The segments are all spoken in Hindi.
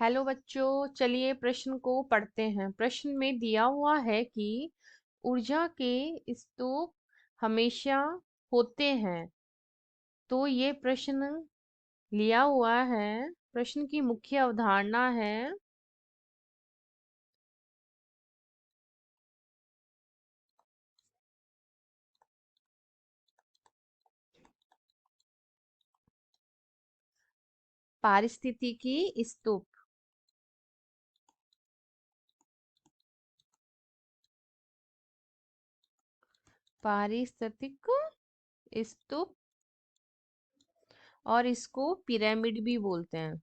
हेलो बच्चों, चलिए प्रश्न को पढ़ते हैं। प्रश्न में दिया हुआ है कि ऊर्जा के स्तूप हमेशा होते हैं। तो ये प्रश्न लिया हुआ है। प्रश्न की मुख्य अवधारणा है पारिस्थितिकी स्तूप। पारिस्थितिक स्तूप और इसको पिरामिड भी बोलते हैं।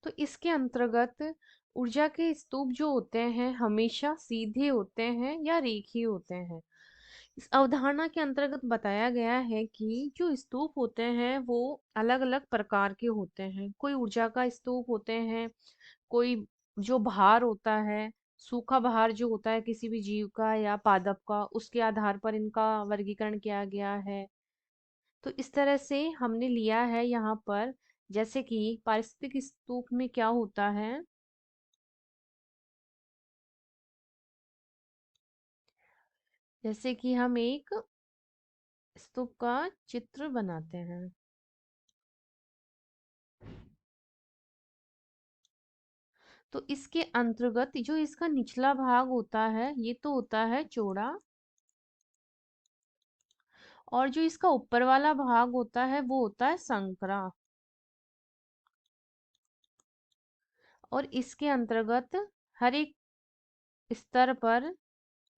तो इसके अंतर्गत ऊर्जा के स्तूप जो होते हैं हमेशा सीधे होते हैं या रेखीय होते हैं। इस अवधारणा के अंतर्गत बताया गया है कि जो स्तूप होते हैं वो अलग अलग प्रकार के होते हैं। कोई ऊर्जा का स्तूप होते हैं, कोई जो भार होता है, सूखा भार जो होता है किसी भी जीव का या पादप का, उसके आधार पर इनका वर्गीकरण किया गया है। तो इस तरह से हमने लिया है यहाँ पर। जैसे कि पारिस्थितिक स्तूप में क्या होता है, जैसे कि हम एक स्तूप का चित्र बनाते हैं। तो इसके अंतर्गत जो इसका निचला भाग होता है ये तो होता है चौड़ा, और जो इसका ऊपर वाला भाग होता है वो होता है संकरा। और इसके अंतर्गत हर एक स्तर पर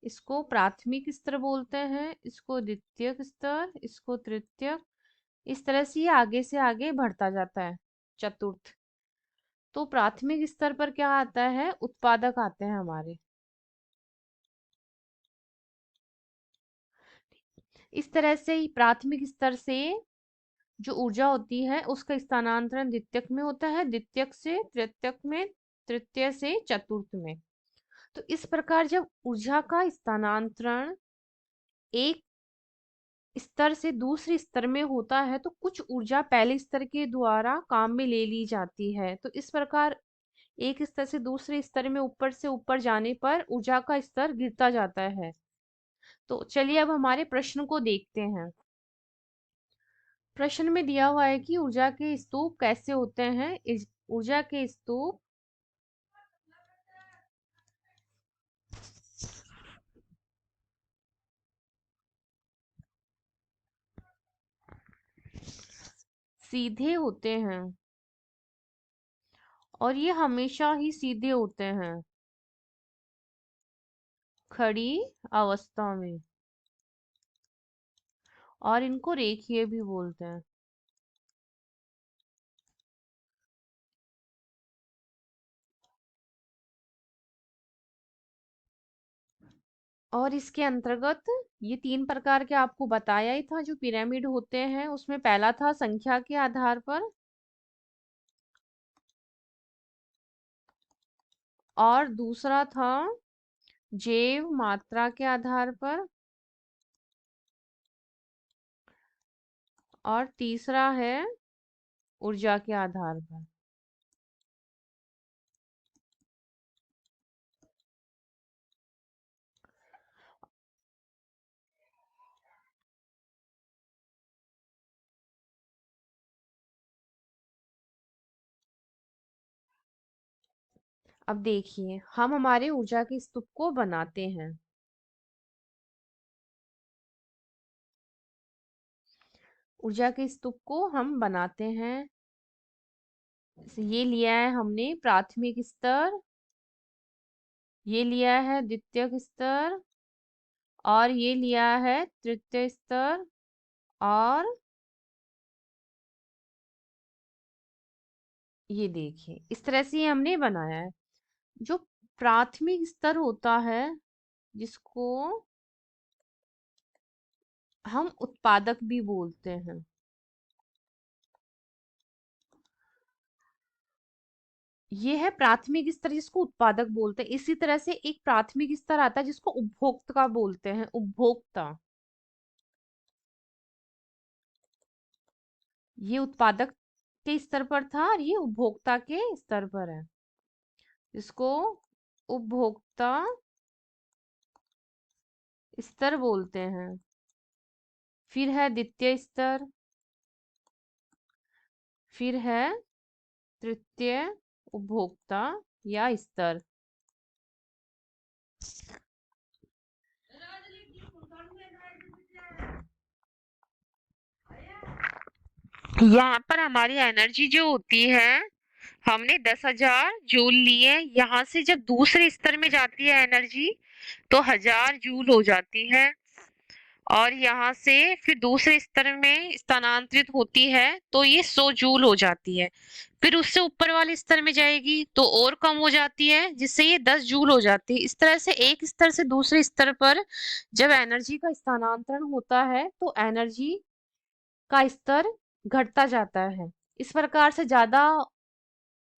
इसको प्राथमिक स्तर बोलते हैं, इसको द्वितीयक स्तर, इसको तृतीयक। इस तरह से ये आगे से आगे बढ़ता जाता है, चतुर्थ। तो प्राथमिक स्तर पर क्या आता है, उत्पादक आते हैं हमारे। इस तरह से ही प्राथमिक स्तर से जो ऊर्जा होती है उसका स्थानांतरण द्वितीयक में होता है, द्वितीयक से तृतीयक में, तृतीय से चतुर्थ में। तो इस प्रकार जब ऊर्जा का स्थानांतरण एक स्तर से दूसरे स्तर में होता है तो कुछ ऊर्जा पहले स्तर के द्वारा काम में ले ली जाती है। तो इस प्रकार एक स्तर से दूसरे स्तर में ऊपर से ऊपर जाने पर ऊर्जा का स्तर गिरता जाता है। तो चलिए अब हमारे प्रश्न को देखते हैं। प्रश्न में दिया हुआ है कि ऊर्जा के स्तूप कैसे होते हैं। ऊर्जा के स्तूप सीधे होते हैं, और ये हमेशा ही सीधे होते हैं खड़ी अवस्था में, और इनको रेखीय भी बोलते हैं। और इसके अंतर्गत ये तीन प्रकार के आपको बताया ही था। जो पिरामिड होते हैं उसमें पहला था संख्या के आधार पर, और दूसरा था जैव मात्रा के आधार पर, और तीसरा है ऊर्जा के आधार पर। अब देखिए हम हमारे ऊर्जा के स्तूप को बनाते हैं। ऊर्जा के स्तूप को हम बनाते हैं। ये लिया है हमने प्राथमिक स्तर, ये लिया है द्वितीयक स्तर, और ये लिया है तृतीय स्तर, और ये देखिए इस तरह से ये हमने बनाया है। जो प्राथमिक स्तर होता है जिसको हम उत्पादक भी बोलते हैं, ये है प्राथमिक स्तर जिसको उत्पादक बोलते हैं। इसी तरह से एक प्राथमिक स्तर आता है जिसको उपभोक्ता बोलते हैं, उपभोक्ता। ये उत्पादक के स्तर पर था और ये उपभोक्ता के स्तर पर है। इसको उपभोक्ता स्तर बोलते हैं। फिर है द्वितीय स्तर, फिर है तृतीय उपभोक्ता या स्तर। यहाँ पर हमारी एनर्जी जो होती है, हमने 10,000 जूल लिए। यहाँ से जब दूसरे स्तर में जाती है एनर्जी तो 1,000 जूल हो जाती है, और यहाँ से फिर दूसरे स्तर में स्थानांतरित होती है तो ये 100 जूल हो जाती है। फिर उससे ऊपर वाले स्तर में जाएगी तो और कम हो जाती है, जिससे ये 10 जूल हो जाती है। इस तरह से एक स्तर से दूसरे स्तर पर जब एनर्जी का स्थानांतरण होता है तो एनर्जी का स्तर घटता जाता है। इस प्रकार से ज्यादा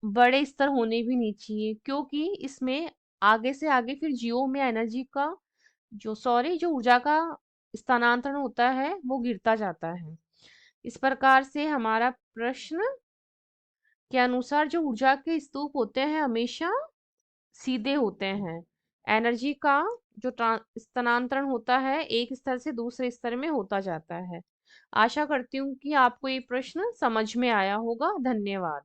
बड़े स्तर होने भी नहीं चाहिए, क्योंकि इसमें आगे से आगे फिर जियो में एनर्जी का जो ऊर्जा का स्थानांतरण होता है वो गिरता जाता है। इस प्रकार से हमारा प्रश्न के अनुसार जो ऊर्जा के स्तूप होते हैं हमेशा सीधे होते हैं। एनर्जी का जो स्थानांतरण होता है एक स्तर से दूसरे स्तर में होता जाता है। आशा करती हूँ कि आपको ये प्रश्न समझ में आया होगा। धन्यवाद।